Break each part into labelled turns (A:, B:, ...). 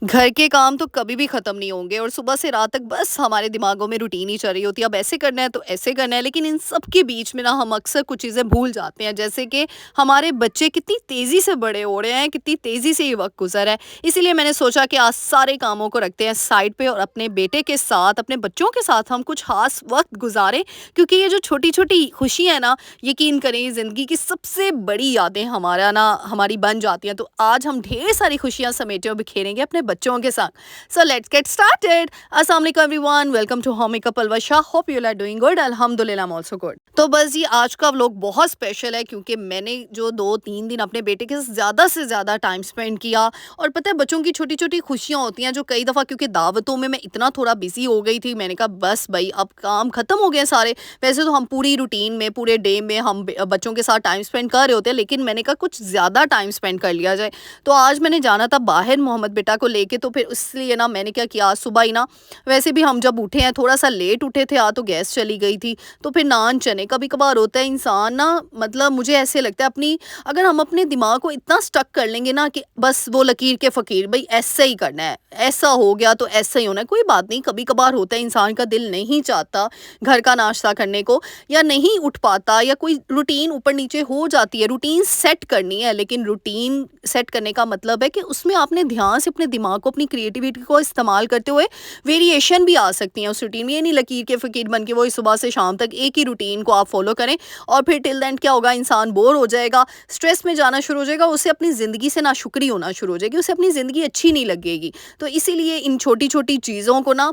A: घर के काम तो कभी भी खत्म नहीं होंगे और सुबह से रात तक बस हमारे दिमागों में रूटीन ही चल रही होती है। अब ऐसे करना है तो ऐसे करना है, लेकिन इन सब के बीच में ना हम अक्सर कुछ चीज़ें भूल जाते हैं, जैसे कि हमारे बच्चे कितनी तेज़ी से बड़े हो रहे हैं, कितनी तेज़ी से ये वक्त गुजर है। इसीलिए मैंने सोचा कि आज सारे कामों को रखते हैं साइड पे और अपने बेटे के साथ, अपने बच्चों के साथ हम कुछ खास वक्त गुजारें, क्योंकि ये जो छोटी छोटी खुशियाँ हैं ना, यकीन करें ये ज़िंदगी की सबसे बड़ी यादें हमारी बन जाती हैं। तो आज हम ढेर सारी खुशियाँ समेटे और बिखेरेंगे अपने बच्चों के साथ। So let's get started. अस्सलाम वालेकुम everyone, welcome to home makeup Alvasha. Hope you are doing good. अल्हम्दुलिल्लाह आई एम आल्सो गुड। तो बस ये आज का व्लॉग बहुत स्पेशल है, क्योंकि मैंने जो 2-3 दिन अपने बेटे के साथ ज़्यादा से ज़्यादा टाइम स्पेंड किया। और पता है, बच्चों की छोटी छोटी खुशियाँ होती हैं जो कई दफ़ा, क्योंकि दावतों में मैं इतना थोड़ा बिजी हो गई थी, मैंने कहा बस भाई अब काम ख़त्म हो गए हैं सारे। वैसे तो हम पूरी रूटीन में, पूरे डे में हम बच्चों के साथ टाइम स्पेंड कर रहे होते हैं, लेकिन मैंने कहा कुछ ज़्यादा टाइम स्पेंड कर लिया जाए। तो आज मैंने जाना था बाहर मोहम्मद बेटा को लेके, तो फिर इसलिए ना मैंने क्या किया, आज सुबह ही ना, वैसे भी हम जब उठे हैं थोड़ा सा लेट उठे थे, तो गैस चली गई थी। तो फिर नान चने, कभी कभार होता है इंसान ना, मतलब मुझे ऐसे लगता है अपनी, अगर हम अपने दिमाग को इतना स्टक कर लेंगे ना कि बस वो लकीर के फ़कीर, भाई ऐसा ही करना है, ऐसा हो गया तो ऐसा ही होना है, कोई बात नहीं। कभी कभार होता है इंसान का दिल नहीं चाहता घर का नाश्ता करने को, या नहीं उठ पाता, या कोई रूटीन ऊपर नीचे हो जाती है। रूटीन सेट करनी है, लेकिन रूटीन सेट करने का मतलब है कि उसमें आपने ध्यान से अपने दिमाग को, अपनी क्रिएटिविटी को इस्तेमाल करते हुए वेरिएशन भी आ सकती हैं उस रूटीन में। ये नहीं लकीर के फ़कीर बन के वही सुबह से शाम तक एक ही रूटीन को आप फॉलो करें, और फिर टिल देंड क्या होगा, इंसान बोर हो जाएगा, स्ट्रेस में जाना शुरू हो जाएगा, उसे अपनी ज़िंदगी से नाशुक्री होना शुरू हो जाएगी, उसे अपनी ज़िंदगी अच्छी नहीं लगेगी। तो इसीलिए इन छोटी छोटी चीज़ों को ना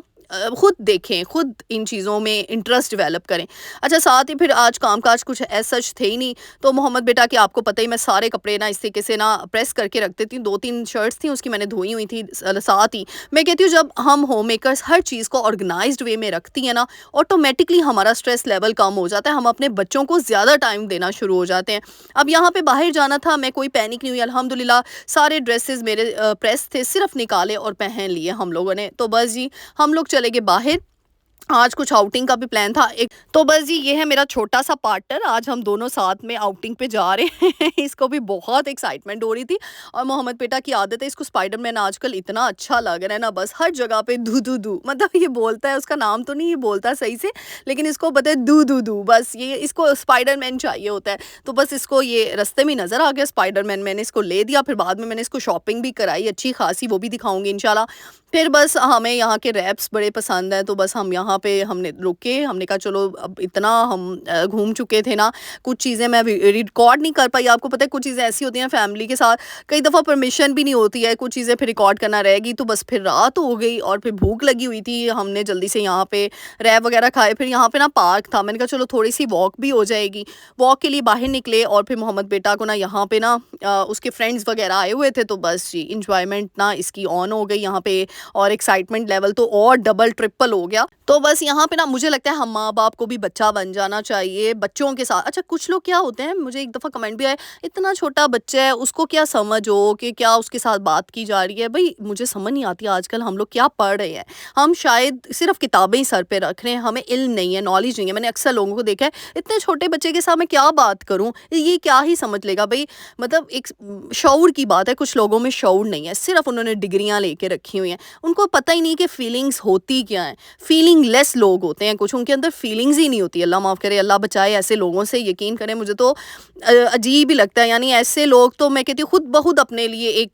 A: खुद देखें, खुद इन चीज़ों में इंटरेस्ट डेवलप करें। अच्छा, साथ ही फिर आज कामकाज कुछ ऐसा सच थे ही नहीं, तो मोहम्मद बेटा के आपको पता ही, मैं सारे कपड़े ना इस तरीके से ना प्रेस करके रख देती हूँ। 2-3 शर्ट्स थी उसकी, मैंने धोई हुई थी। साथ ही मैं कहती हूँ, जब हम होम मेकर्स हर चीज़ को ऑर्गेनाइज्ड वे में रखती हैं ना, ऑटोमेटिकली हमारा स्ट्रेस लेवल कम हो जाता है, हम अपने बच्चों को ज़्यादा टाइम देना शुरू हो जाते हैं। अब यहाँ पे बाहर जाना था, मैं कोई पैनिक नहीं हुई, अल्हम्दुलिल्लाह सारे ड्रेसेस मेरे प्रेस थे, सिर्फ निकाले और पहन लिए हम लोगों ने। तो बस जी, हम लोग चले गए बाहर। आज कुछ आउटिंग का भी प्लान था एक, तो बस जी ये है मेरा छोटा सा पार्टनर, आज हम दोनों साथ में आउटिंग पे जा रहे हैं। इसको भी बहुत एक्साइटमेंट हो रही थी। और मोहम्मद बेटा की आदत है, इसको स्पाइडरमैन आजकल इतना अच्छा लग रहा है ना, बस हर जगह पे दू दू दू, मतलब ये बोलता है, उसका नाम तो नहीं ये बोलता सही से, लेकिन इसको पता है दू दू दू, बस ये इसको स्पाइडरमैन चाहिए होता है। तो बस इसको ये रास्ते में नज़र आ गया स्पाइडरमैन, मैंने इसको ले दिया। फिर बाद में मैंने इसको शॉपिंग भी कराई अच्छी खासी, वो भी दिखाऊंगी इंशाल्लाह। फिर बस हमें यहाँ के रैप्स बड़े पसंद हैं, तो बस हम यहाँ पे हमने रुके, हमने कहा चलो अब इतना हम घूम चुके थे ना, कुछ चीज़ें मैं रिकॉर्ड नहीं कर पाई। आपको पता है कुछ चीज़ें ऐसी होती हैं फैमिली के साथ, कई दफ़ा परमिशन भी नहीं होती है, कुछ चीज़ें फिर रिकॉर्ड करना रहेगी। तो बस फिर रात हो गई और फिर भूख लगी हुई थी, हमने जल्दी से यहाँ पे रैप वगैरह खाए। फिर यहाँ पे ना पार्क था, मैंने कहा चलो थोड़ी सी वॉक भी हो जाएगी। वॉक के लिए बाहर निकले, और फिर मोहम्मद बेटा को ना यहाँ पे ना उसके फ्रेंड्स वगैरह आए हुए थे, तो बस जी इंजॉयमेंट ना इसकी ऑन हो गई यहाँ पे, और एक्साइटमेंट लेवल तो और डबल ट्रिपल हो गया। तो बस यहाँ पे ना मुझे लगता है हम माँ बाप को भी बच्चा बन जाना चाहिए बच्चों के साथ। अच्छा, कुछ लोग क्या होते हैं, मुझे एक दफ़ा कमेंट भी आया, इतना छोटा बच्चा है उसको क्या समझ हो कि क्या उसके साथ बात की जा रही है। भाई मुझे समझ नहीं आती आजकल हम लोग क्या पढ़ रहे हैं, हम शायद सिर्फ किताबें ही सर पे रख रहे हैं, हमें इल्म नहीं है, नॉलेज नहीं है। मैंने अक्सर लोगों को देखा है, इतने छोटे बच्चे के साथ मैं क्या बात करूँ, ये क्या ही समझ लेगा भाई। मतलब एक शऊर की बात है, कुछ लोगों में शऊर नहीं है, सिर्फ उन्होंने डिग्रियां लेके रखी हुई हैं, उनको पता ही नहीं कि फीलिंग्स होती क्या है। फीलिंग लेस लोग होते हैं कुछ, उनके अंदर फीलिंग्स ही नहीं होती। अल्लाह माफ़ करे, अल्लाह बचाए ऐसे लोगों से। यकीन करें मुझे तो अजीब ही लगता है, यानी ऐसे लोग तो मैं कहती हूँ खुद ब खुद अपने लिए एक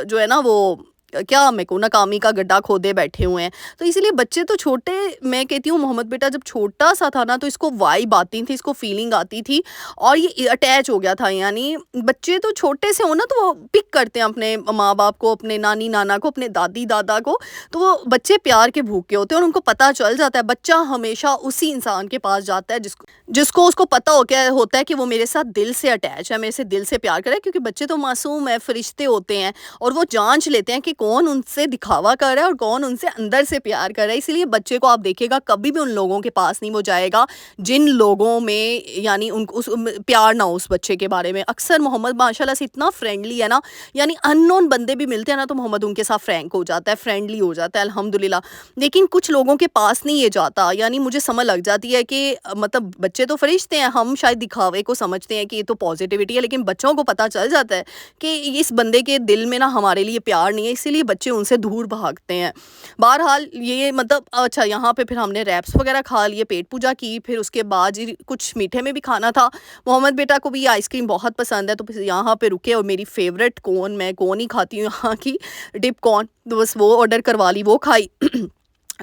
A: जो है ना वो क्या, मेरे को नाकामी का गड्ढा खोदे बैठे हुए हैं। तो इसीलिए बच्चे तो छोटे, मैं कहती हूँ मोहम्मद बेटा जब छोटा सा था ना, तो इसको वाइब आती थी, इसको फीलिंग आती थी, और ये अटैच हो गया था। यानी बच्चे तो छोटे से हो ना, तो वो पिक करते हैं अपने माँ बाप को, अपने नानी नाना को, अपने दादी दादा को। तो वो बच्चे प्यार के भूखे होते हैं, और उनको पता चल जाता है, बच्चा हमेशा उसी इंसान के पास जाता है जिसको जिसको उसको पता होता है कि वो मेरे साथ दिल से अटैच है, मेरे से दिल से प्यार करे। क्योंकि बच्चे तो मासूम है, फरिश्ते होते हैं, और वो जांच लेते हैं कि कौन उनसे दिखावा कर रहा है और कौन उनसे अंदर से प्यार कर रहा है। इसलिए बच्चे को आप देखिएगा, कभी भी उन लोगों के पास नहीं वो जाएगा जिन लोगों में यानी उन उस प्यार ना हो उस बच्चे के बारे में। अक्सर मोहम्मद माशाल्लाह से इतना फ्रेंडली है ना, यानी अननोन बंदे भी मिलते हैं ना, तो मोहम्मद उनके साथ फ्रैंक हो जाता है, फ्रेंडली हो जाता है, अल्हम्दुलिल्लाह। लेकिन कुछ लोगों के पास नहीं ये जाता, यानी मुझे समझ लग जाती है कि मतलब बच्चे तो फरिश्ते हैं, हम शायद दिखावे को समझते हैं कि ये तो पॉजिटिविटी है, लेकिन बच्चों को पता चल जाता है कि इस बंदे के दिल में ना हमारे लिए प्यार नहीं है। इसीलिए इसीलिए बच्चे उनसे दूर भागते हैं। बहरहाल ये मतलब अच्छा यहाँ पे फिर हमने रैप्स वगैरह खा लिए, पेट पूजा की, फिर उसके बाद जी कुछ मीठे में भी खाना था। मोहम्मद बेटा को भी ये आइसक्रीम बहुत पसंद है, तो फिर यहाँ पे रुके और मेरी फ़ेवरेट कोन, मैं कोन ही खाती हूँ यहाँ की, डिप कोन, तो बस वो ऑर्डर करवा ली, वो खाई।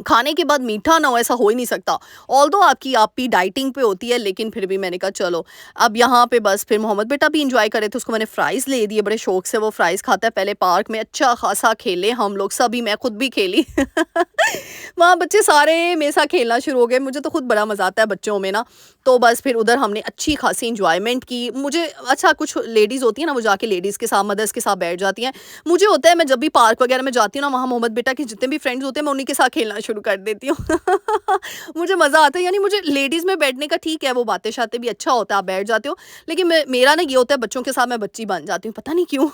A: खाने के बाद मीठा ना हो ऐसा हो ही नहीं सकता। ऑल्दो आपकी डाइटिंग पे होती है, लेकिन फिर भी मैंने कहा चलो, अब यहाँ पे बस फिर मोहम्मद बेटा भी एंजॉय करे थे, उसको मैंने फ्राइज़ ले दिए, बड़े शौक से वो फ्राइज़ खाता है। पहले पार्क में अच्छा खासा खेले हम लोग सभी, मैं खुद भी खेली। वहाँ बच्चे सारे मेरे साथ खेलना शुरू हो गए, मुझे तो खुद बड़ा मज़ा आता है बच्चों में ना। तो बस फिर उधर हमने अच्छी खासी एंजॉयमेंट की। मुझे अच्छा, कुछ लेडीज़ होती हैं ना, वो जाके लेडीज़ के साथ, मदर्स के साथ बैठ जाती हैं। मुझे होता है मैं जब भी पार्क वगैरह में जाती हूँ ना, वहाँ मोहम्मद बेटा के जितने भी फ्रेंड्स होते हैं, मैं उन्हीं के साथ खेलना शुरू कर देती हूँ। मुझे मज़ा आता है, यानी मुझे लेडीज़ में बैठने का ठीक है, वो बातें-शातें भी अच्छा होता है, आप बैठ जाते हो। लेकिन मेरा ना ये होता है बच्चों के साथ मैं बच्ची बन जाती हूँ, पता नहीं क्यों।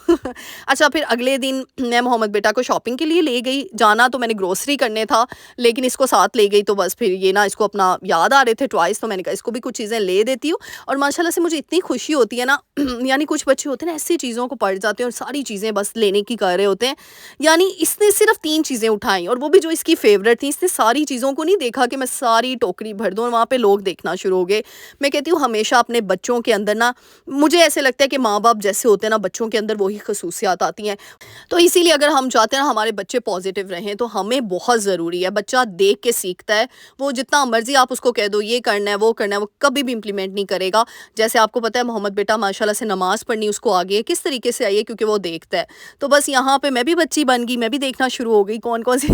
A: अच्छा, फिर अगले दिन मैं मोहम्मद बेटा को शॉपिंग के लिए ले गई। जाना तो मैंने ग्रोसरी करने था, लेकिन इसको साथ ले गई, तो बस फिर ये ना, इसको अपना याद आ रहे थे टॉयज़, तो मैंने कहा इसको भी कुछ चीज़ें ले देती हूँ। और माशाल्लाह से मुझे इतनी खुशी होती है ना, यानी कुछ बच्चे होते हैं ना, ऐसी चीज़ों को पड़ जाते हैं और सारी चीज़ें बस लेने की कर रहे होते हैं। यानी इसने सिर्फ़ 3 चीज़ें उठाई, और वो भी जो इसकी फ़ेवरेट थी। इसने सारी चीज़ों को नहीं देखा कि मैं सारी टोकरी भर दूँ, और वहाँ पे लोग देखना शुरू हो गए। मैं कहती हूँ हमेशा अपने बच्चों के अंदर ना, मुझे ऐसे लगता है कि माँ-बाप जैसे होते हैं ना, बच्चों के अंदर वही ख़ुसूसियात आती हैं। तो इसीलिए अगर हम चाहते हैं ना हमारे बच्चे पॉजिटिव रहें, तो हमें बहुत ज़रूरी है, बच्चा देख के सीखता है। वो जितना मर्ज़ी आप उसको कह दो ये करना है, वो करना है, वो कभी भी इम्प्लीमेंट नहीं करेगा। जैसे आपको पता है मोहम्मद बेटा माशाल्लाह से नमाज़ पढ़नी उसको आ गई है, किस तरीके से आई है, क्योंकि वो देखता है। तो बस यहाँ पे मैं भी बच्ची बन गई, मैं भी देखना शुरू हो गई कौन-कौन सी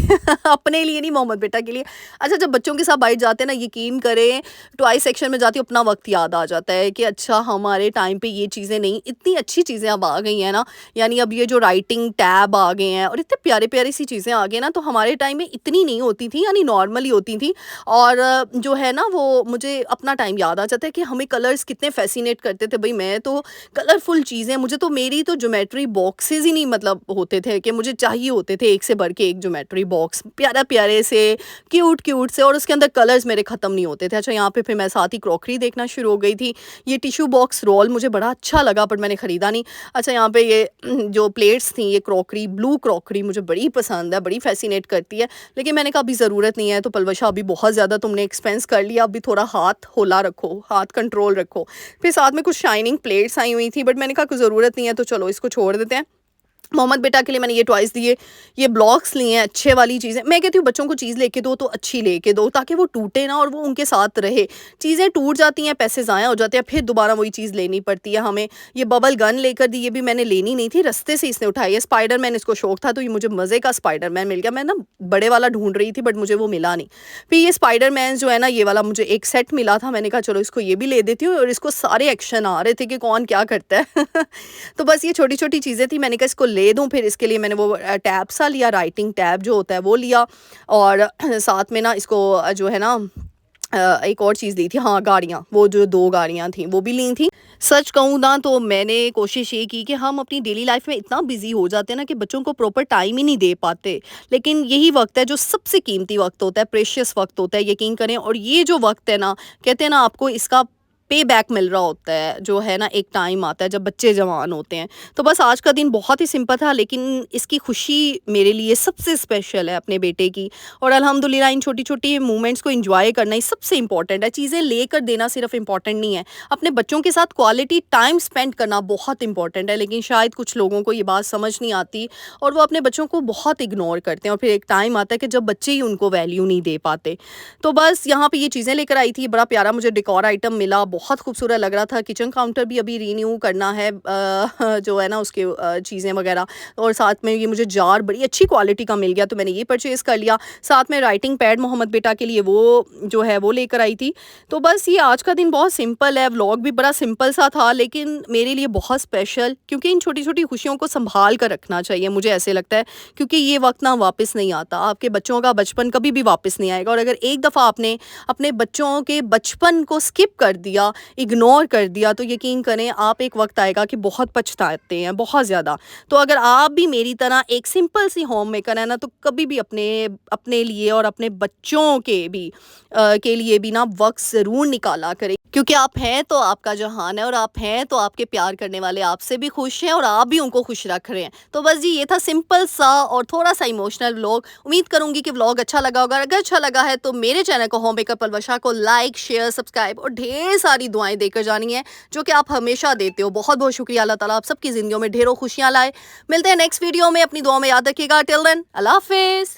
A: अपने लिए नहीं, मोहम्मद बेटा के लिए। अच्छा, जब बच्चों के साथ बैठ जाते हैं ना, यकीन करें, टॉय सेक्शन में जाती हूँ, अपना वक़्त याद आ जाता है कि अच्छा हमारे टाइम पे ये चीज़ें नहीं, इतनी अच्छी चीज़ें अब आ गई हैं ना। यानी अब ये जो राइटिंग टैब आ गए हैं और इतने प्यारे-प्यारी सी चीज़ें आ गई हैं ना, तो हमारे टाइम में इतनी नहीं होती थी, यानी नॉर्मली होती थी। और जो है ना, वो मुझे अपना टाइम याद आ जाता है कि हमें कलर्स कितने फ़ैसिनेट करते थे। भई मैं तो कलरफुल चीज़ें, मुझे तो मेरी तो ज्योमेट्री बॉक्सेस ही नहीं मतलब होते थे कि मुझे चाहिए होते थे एक से बढ़ के एक ज्योमेट्री बॉक्स, प्यारे-प्यारे से, क्यूट-क्यूट से, और उसके अंदर कलर्स मेरे ख़त्म नहीं होते थे। अच्छा, यहाँ पे फिर मैं साथ ही क्रॉकरी देखना शुरू हो गई थी। ये टिश्यू बॉक्स रोल मुझे बड़ा अच्छा लगा, पर मैंने ख़रीदा नहीं। अच्छा, यहाँ पे ये जो प्लेट्स थी, ये क्रॉकरी, ब्लू क्रॉकरी मुझे बड़ी पसंद है, बड़ी फ़ैसिनेट करती है। लेकिन मैंने कहा अभी ज़रूरत नहीं है, तो पलवशा अभी बहुत ज़्यादा तुमने एक्सपेंस कर लिया, अभी थोड़ा हाथ हौला रखो, हाथ कंट्रोल रखो। फिर साथ में कुछ शाइनिंग प्लेट्स आई हुई थी, बट मैंने कहा कोई ज़रूरत नहीं है, तो चलो इसको छोड़ देते हैं। मोहम्मद बेटा के लिए मैंने ये टॉयज़ दिए, ये ब्लॉक्स लिए हैं, अच्छे वाली चीज़ें। मैं कहती हूँ बच्चों को चीज़ लेके दो तो अच्छी लेके दो, ताकि वो टूटे ना और वो उनके साथ रहे। चीज़ें टूट जाती हैं, पैसे ज़ाया हो जाते हैं, फिर दोबारा वही चीज़ लेनी पड़ती है हमें। ये बबल गन लेकर दी, ये भी मैंने लेनी नहीं थी, रास्ते से इसने उठाई है। स्पाइडरमैन इसको शौक था, तो ये मुझे मज़े का स्पाइडरमैन मिल गया। मैं ना बड़े वाला ढूँढ रही थी, बट मुझे वो मिला नहीं। फिर ये स्पाइडरमैन जो है ना, ये वाला मुझे एक सेट मिला था, मैंने कहा चलो इसको ये भी ले देती हूँ, और इसको सारे एक्शन आ रहे थे कि कौन क्या करता है। तो बस ये छोटी-छोटी चीज़ें थी, मैंने कहा इसको ले दूँ। फिर इसके लिए मैंने वो टैब सा लिया, राइटिंग टैब जो होता है वो लिया, और साथ में ना इसको जो है ना एक और चीज़ ली थी, हाँ गाड़ियाँ, वो जो 2 गाड़ियाँ थी वो भी ली थी। सच कहूँ ना, तो मैंने कोशिश ये की कि हम अपनी डेली लाइफ़ में इतना बिज़ी हो जाते हैं ना कि बच्चों को प्रॉपर टाइम ही नहीं दे पाते। लेकिन यही वक़्त है जो सबसे कीमती वक़्त होता है, प्रेशियस वक़्त होता है, यकीन करें। और ये जो वक़्त है ना, कहते हैं ना आपको इसका पे बैक मिल रहा होता है, जो है ना एक टाइम आता है जब बच्चे जवान होते हैं। तो बस आज का दिन बहुत ही सिंपल था, लेकिन इसकी खुशी मेरे लिए सबसे स्पेशल है अपने बेटे की। और अल्हम्दुलिल्लाह इन छोटी-छोटी मोमेंट्स को एंजॉय करना ही सबसे इम्पोर्टेंट है। चीज़ें लेकर देना सिर्फ इम्पोर्टेंट नहीं है, अपने बच्चों के साथ क्वालिटी टाइम स्पेंड करना बहुत इम्पोर्टेंट है। लेकिन शायद कुछ लोगों को ये बात समझ नहीं आती, और वो अपने बच्चों को बहुत इग्नोर करते हैं, और फिर एक टाइम आता है कि जब बच्चे ही उनको वैल्यू नहीं दे पाते। तो बस यहाँ पे ये चीज़ें लेकर आई थी, बड़ा प्यारा मुझे डेकोर आइटम मिला, बहुत खूबसूरत लग रहा था। किचन काउंटर भी अभी रीन्यू करना है, जो है ना उसके चीज़ें वगैरह, और साथ में ये मुझे जार बड़ी अच्छी क्वालिटी का मिल गया, तो मैंने ये परचेज़ कर लिया। साथ में राइटिंग पैड मोहम्मद बेटा के लिए वो जो है वो लेकर आई थी। तो बस ये आज का दिन बहुत सिंपल है, व्लॉग भी बड़ा सिंपल सा था, लेकिन मेरे लिए बहुत स्पेशल, क्योंकि इन छोटी-छोटी खुशियों को सँभाल कर रखना चाहिए, मुझे ऐसे लगता है। क्योंकि ये वक़्त ना वापस नहीं आता, आपके बच्चों का बचपन कभी भी वापस नहीं आएगा। और अगर एक दफ़ा आपने अपने बच्चों के बचपन को स्किप कर दिया, दिया, इग्नोर कर दिया, तो यकीन करें आप एक वक़्त आएगा कि बहुत पछताते हैं, बहुत ज़्यादा। तो अगर आप भी मेरी तरह एक सिंपल सी होम मेकर है ना, तो कभी भी अपने अपने लिए और अपने बच्चों के लिए भी ना वक़्त ज़रूर निकाला करें, क्योंकि आप हैं तो आपका जहान है, और आप हैं तो आपके प्यार करने वाले आपसे भी खुश हैं और आप भी उनको खुश रख रहे हैं। तो बस जी, ये था सिंपल सा और थोड़ा-सा इमोशनल व्लॉग। उम्मीद करूँगी कि व्लॉग अच्छा लगा होगा। अगर अच्छा लगा है तो मेरे चैनल को होम मेकर पलवशा को लाइक, शेयर, सब्सक्राइब और ढेर सारी दुआएँ देकर जानी है, जो कि आप हमेशा देते हो। बहुत-बहुत शुक्रिया। अल्लाह ताला आप सबकी ज़िंदगियों में ढेरों खुशियाँ लाए। मिलते हैं नेक्स्ट वीडियो में। अपनी दुआओं में याद रखिएगा। टिल देन अल्लाह हाफ़िज़।